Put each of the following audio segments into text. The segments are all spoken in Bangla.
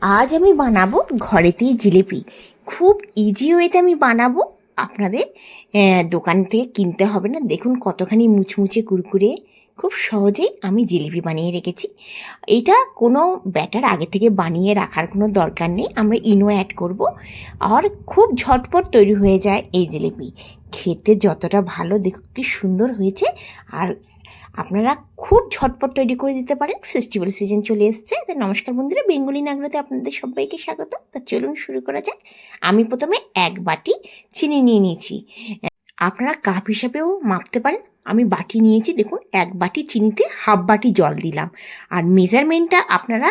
আজ আমি বানাবো ঘরেতেই জিলিপি। খুব ইজি ওয়েতে আমি বানাবো। আপনাদের দোকান থেকে কিনতে হবে না। দেখুন কতখানি মুচমুচে কুরকুরে, খুব সহজেই আমি জিলিপি বানিয়ে রেখেছি। এটা কোনো ব্যাটার আগে থেকে বানিয়ে রাখার কোনো দরকার নেই। আমরা ইনো অ্যাড করব, আর খুব ঝটপট তৈরি হয়ে যায় এই জিলিপি। খেতে যতটা ভালো, দেখুন কি সুন্দর হয়েছে। আর আপনারা খুব ঝটপট তৈরি করে দিতে পারেন। ফেস্টিভ্যাল সিজন চলে এসছে। তো নমস্কার বন্ধুরা, বেঙ্গলি নাগরাতে আপনাদের সবাইকে স্বাগত। তা চলুন শুরু করা যাক। আমি প্রথমে 1 বাটি চিনি নিয়ে নিয়েছি। আপনারা কাপ হিসাবেও মাপতে পারেন। আমি বাটি নিয়েছি, দেখুন 1 বাটি চিনিতে হাফ বাটি জল দিলাম। আর মেজারমেন্টটা আপনারা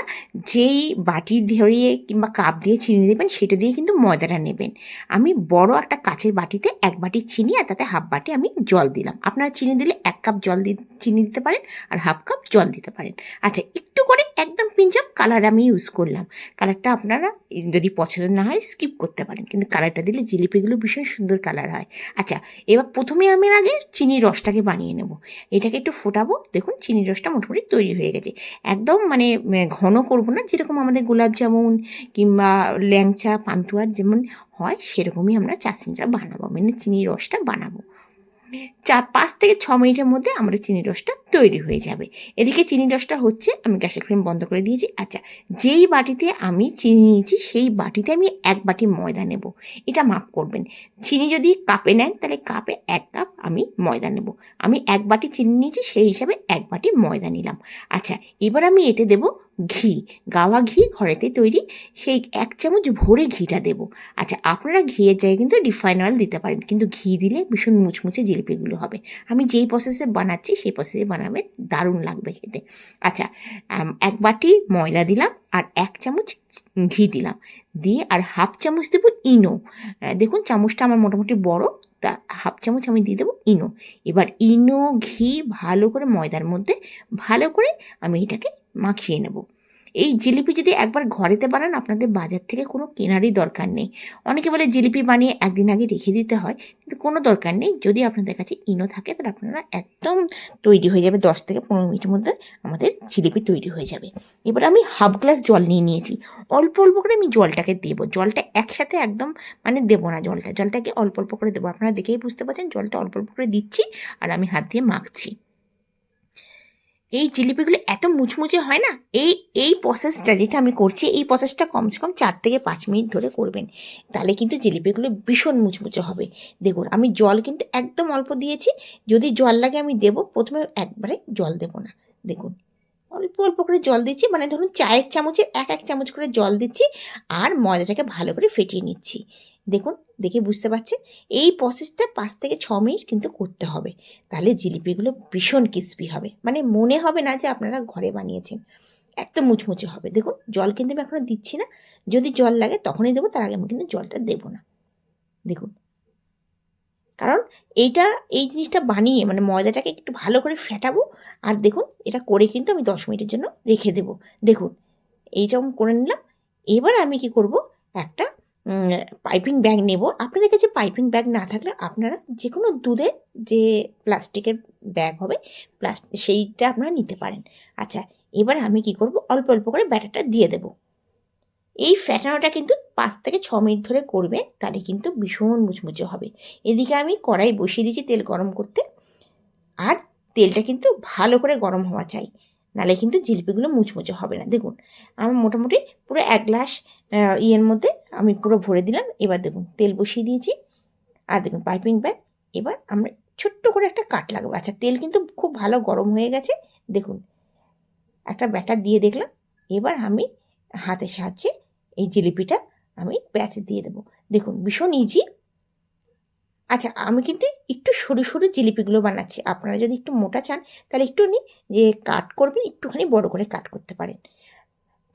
যেই বাটি ধরিয়ে কিংবা কাপ দিয়ে চিনি দেবেন সেটা দিয়ে কিন্তু ময়দাটা নেবেন। আমি বড় একটা কাচের বাটিতে 1 বাটি চিনি আর তাতে হাফ বাটি আমি জল দিলাম। আপনারা চিনি দিলে 1 কাপ চিনি দিতে পারেন আর হাফ কাপ জল দিতে পারেন। আচ্ছা, একটু করে একদম পিঞ্চ অফ কালার আমি ইউজ করলাম। কালারটা আপনারা যদি পছন্দ না হয় স্কিপ করতে পারেন, কিন্তু কালারটা দিলে জিলিপিগুলো ভীষণ সুন্দর কালার হয়। আচ্ছা, এবার প্রথমে আমি আগে চিনির রসটাকে বানিয়ে নেব। এটাকে একটু ফোটাবো। দেখুন চিনির রসটা মোটামুটি তৈরি হয়ে গেছে। একদম মানে ঘন করব না, যেরকম আমাদের গোলাপ জামুন কিংবা ল্যাংচা পান্তুয়ার যেমন হয় সেরকমই আমরা চাশনিটা বানাবো, মানে চিনির রসটা বানাবো। 5 থেকে 6 মিনিটের মধ্যে আমাদের চিনির রসটা তৈরি হয়ে যাবে। এদিকে চিনির রসটা হচ্ছে, আমি গ্যাসের ফ্লেম বন্ধ করে দিয়েছি। আচ্ছা, যেই বাটিতে আমি চিনি নিয়েছি সেই বাটিতে আমি 1 বাটি ময়দা নেব। এটা মাপ করবেন। চিনি যদি কাপে নেন তাহলে কাপে 1 কাপ আমি ময়দা নেব। আমি 1 বাটি চিনি নিয়েছি, সেই হিসাবে 1 বাটি ময়দা নিলাম। আচ্ছা, এবার আমি এতে দেব ঘি। গাওয়া ঘি ঘরেতে তৈরি, সেই 1 চামচ ভরে ঘিটা দেব। আচ্ছা, আপনারা ঘিয়ের জায়গায় কিন্তু রিফাইন অয়েল দিতে পারেন, কিন্তু ঘি দিলে ভীষণ মুচমুচে জিলিপিগুলো হবে। আমি যেই প্রসেসে বানাচ্ছি সেই প্রসেসে বানাবেন, দারুণ লাগবে খেতে। আচ্ছা, 1 বাটি ময়দা দিলাম আর 1 চামচ ঘি দিলাম, দিয়ে আর হাফ চামচ দেবো ইনো। দেখুন চামচটা আমার মোটামুটি বড়, তা হাফ চামচ আমি দিয়ে দেবো ইনো। এবার ইনো ঘি ভালো করে ময়দার মধ্যে ভালো করে আমি এটাকে মাখিয়ে নেব। এই জিলিপি যদি একবার ঘরেতে বানান, আপনাদের বাজার থেকে কোনো কেনারই দরকার নেই। অনেকে বলে জিলিপি বানিয়ে 1 দিন আগে রেখে দিতে হয়, কিন্তু কোনো দরকার নেই। যদি আপনাদের কাছে ইনো থাকে তাহলে আপনারা একদম তৈরি হয়ে যাবে, 10 থেকে 15 মিনিটের মধ্যে আমাদের জিলিপি তৈরি হয়ে যাবে। এবার আমি হাফ গ্লাস জল নিয়ে নিয়েছি। অল্প অল্প করে আমি জলটাকে দেবো। জলটা একসাথে একদম মানে দেবো না, জলটাকে অল্প অল্প করে দেবো। আপনারা দেখেই বুঝতে পারছেন জলটা অল্প অল্প করে দিচ্ছি আর আমি হাত দিয়ে মাখছি। এই জিলিপিগুলো এত মুচমুচে হয় না। এই প্রসেসটা যেটা আমি করছি, এই প্রসেসটা কমসে কম 4 থেকে 5 মিনিট ধরে করবেন, তাহলে কিন্তু জিলিপিগুলো ভীষণ মুচমুচে হবে। দেখুন আমি জল কিন্তু একদম অল্প দিয়েছি। যদি জল লাগে আমি দেবো, প্রথমে একবারে জল দেবো না। দেখুন অল্প অল্প করে জল দিচ্ছি, মানে ধরুন চায়ের চামচের 1 চামচ করে জল দিচ্ছি আর ময়দাটাকে ভালো করে ফেটিয়ে নিচ্ছি। দেখুন, দেখে বুঝতে পারছেন এই প্রসেসটা 5 থেকে 6 মিনিট কিন্তু করতে হবে, তাহলে জিলিপিগুলো ভীষণ ক্রিস্পি হবে। মানে মনে হবে না যে আপনারা ঘরে বানিয়েছেন, একদম মুচমুচে হবে। দেখুন জল কিন্তু আমি এখনও দিচ্ছি না, যদি জল লাগে তখনই দেবো, তার আগে আমি কিন্তু জলটা দেবো না। দেখুন, কারণ এই জিনিসটা বানিয়ে মানে ময়দাটাকে একটু ভালো করে ফেটাবো। আর দেখুন এটা করে কিন্তু আমি 10 মিনিটের জন্য রেখে দেবো। দেখুন এইরকম করে নিলাম। এবার আমি কি করব, একটা পাইপিং ব্যাগ নেব। আপনাদের কাছে পাইপিং ব্যাগ না থাকলে আপনারা যে কোনো দুধের যে প্লাস্টিকের ব্যাগ হবে, সেইটা আপনারা নিতে পারেন। আচ্ছা, এবার আমি কি করব, অল্প অল্প করে ব্যাটারটা দিয়ে দেবো। এই ফ্যাটানোটা কিন্তু 5 থেকে 6 মিনিট ধরে করবে, তাহলে কিন্তু ভীষণ মুচমুচে হবে। এদিকে আমি কড়াই বসিয়ে দিয়েছি তেল গরম করতে, আর তেলটা কিন্তু ভালো করে গরম হওয়া চাই, নাহলে কিন্তু জিলিপিগুলো মুচমুচে হবে না। দেখুন আমার মোটামুটি পুরো 1 গ্লাস ইয়ের মধ্যে আমি পুরো ভরে দিলাম। এবার দেখুন তেল বসিয়ে দিয়েছি, আর দেখুন পাইপিং ব্যাগ। এবার আমরা ছোট্ট করে একটা কাট লাগাবো। আচ্ছা, তেল কিন্তু খুব ভালো গরম হয়ে গেছে। দেখুন একটা ব্যাটার দিয়ে দেখলাম। এবার আমি হাতের সাহায্যে এই জিলিপিটা আমি প্যাঁচে দিয়ে দেবো। দেখুন ভীষণ ইজি। আচ্ছা, আমি কিন্তু একটু সরু সরু জিলিপিগুলো বানাচ্ছি। আপনারা যদি একটু মোটা চান তাহলে একটু যে কাট করবেন একটুখানি বড় করে কাট করতে পারেন।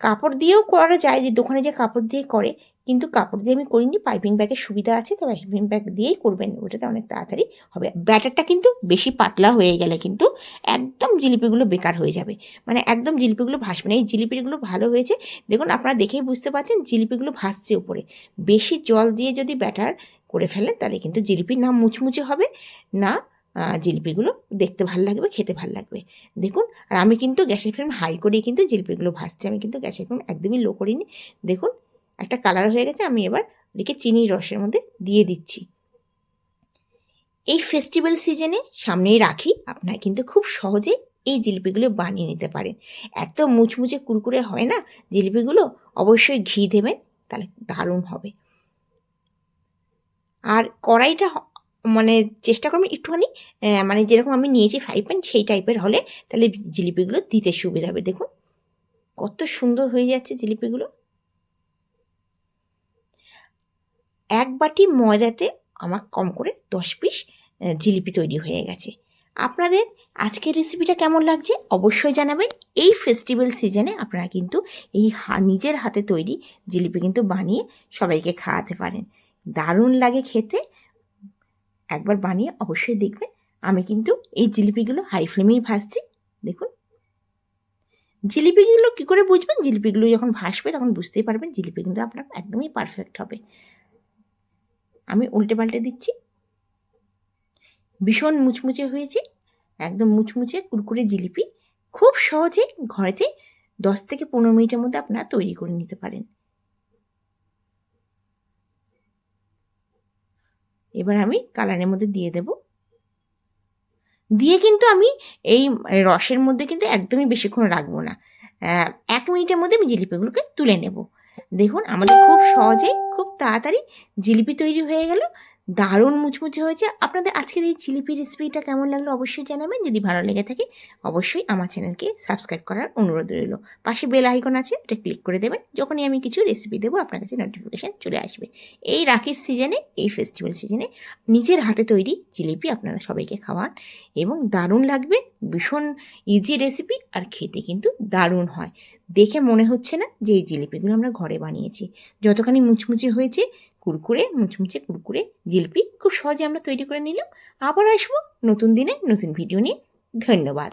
কাপড় দিয়েও করা যায়, যে দোকানে যে কাপড় দিয়ে করে, কিন্তু কাপড় দিয়ে আমি করিনি। পাইপিং ব্যাগের সুবিধা আছে, তো পাইপিং ব্যাগ দিয়েই করবেন, ওটাতে অনেক তাড়াতাড়ি হবে। ব্যাটারটা কিন্তু বেশি পাতলা হয়ে গেলে কিন্তু একদম জিলিপিগুলো বেকার হয়ে যাবে, মানে একদম জিলিপিগুলো ভাসবে না। এই জিলিপিগুলো ভালো হয়েছে, দেখুন আপনারা দেখেই বুঝতে পারছেন জিলিপিগুলো ভাসছে উপরে। বেশি জল দিয়ে যদি ব্যাটার করে ফেলেন তাহলে কিন্তু জিলিপি না মুচমুচে হবে, না জিলিপিগুলো দেখতে ভাল লাগবে, খেতে ভাল লাগবে। দেখুন, আর আমি কিন্তু গ্যাসের ফ্লেম হাই করেই কিন্তু জিলিপিগুলো ভাজছি, আমি কিন্তু গ্যাসের ফ্লেম একদমই লো করিনি। দেখুন একটা কালার হয়ে গেছে, আমি এবার এদিকে চিনির রসের মধ্যে দিয়ে দিচ্ছি। এই ফেস্টিভ্যাল সিজনে সামনেই রাখি, আপনারা কিন্তু খুব সহজেই এই জিলিপিগুলো বানিয়ে নিতে পারেন। এত মুচমুচে কুরকুরে হয় না জিলিপিগুলো, অবশ্যই ঘি দেবেন, তাহলে দারুণ হবে। আর কড়াইটা মানে চেষ্টা করবেন একটুখানি মানে যেরকম আমি নিয়েছি ফ্রাই প্যান সেই টাইপের হলে তাহলে জিলিপিগুলো দিতে সুবিধা হবে। দেখুন কত সুন্দর হয়ে যাচ্ছে জিলিপিগুলো। এক বাটি ময়দাতে আমার কম করে 10 পিস জিলিপি তৈরি হয়ে গেছে। আপনাদের আজকের রেসিপিটা কেমন লাগছে অবশ্যই জানাবেন। এই ফেস্টিভ্যাল সিজনে আপনারা কিন্তু এই নিজের হাতে তৈরি জিলিপি কিন্তু বানিয়ে সবাইকে খাওয়াতে পারেন, দারুণ লাগে খেতে। একবার বানিয়ে অবশ্যই দেখবেন। আমি কিন্তু এই জিলিপিগুলো হাই ফ্লেমেই ভাজছি। দেখুন জিলিপিগুলো কী করে বুঝবেন, জিলিপিগুলো যখন ভাসবে তখন বুঝতেই পারবেন জিলিপি কিন্তু আপনার একদমই পারফেক্ট হবে। আমি উল্টে পাল্টে দিচ্ছি। ভীষণ মুচমুচে হয়েছে, একদম মুচমুচে কুরকুরে জিলিপি খুব সহজে ঘরেতে 10 থেকে 15 মিনিটের মধ্যে আপনারা তৈরি করে নিতে পারেন। এবার আমি কালারের মধ্যে দিয়ে দেব, দিয়ে কিন্তু আমি এই রসের মধ্যে কিন্তু একদমই বেশিক্ষণ রাখবো না, 1 মিনিটের মধ্যে আমি জিলিপিগুলোকে তুলে নেব। দেখুন আমাদের খুব সহজেই খুব তাড়াতাড়ি জিলিপি তৈরি হয়ে গেল, দারুণ মুচমুচে হয়েছে। আপনাদের আজকের এই জিলিপি রেসিপিটা কেমন লাগলো অবশ্যই জানাবেন। যদি ভালো লেগে থাকে অবশ্যই আমার চ্যানেলকে সাবস্ক্রাইব করার অনুরোধ রইল। পাশে বেল আইকন আছে, ওটা ক্লিক করে দেবেন, যখনই আমি কিছু রেসিপি দেবো আপনার কাছে নোটিফিকেশান চলে আসবে। এই রাখির সিজনে, এই ফেস্টিভ্যাল সিজনে নিজের হাতে তৈরি জিলিপি আপনারা সবাইকে খাওয়ান এবং দারুণ লাগবে। ভীষণ ইজি রেসিপি আর খেতে কিন্তু দারুণ হয়। দেখে মনে হচ্ছে না যে এই জিলিপিগুলো আমরা ঘরে বানিয়েছি। যতখানি মুচমুচে হয়েছে কুরকুরে, মুচমুচে কুরকুরে জিলিপি খুব সহজে আমরা তৈরি করে নিলাম। আবার আসবো নতুন দিনে নতুন ভিডিও নিয়ে। ধন্যবাদ।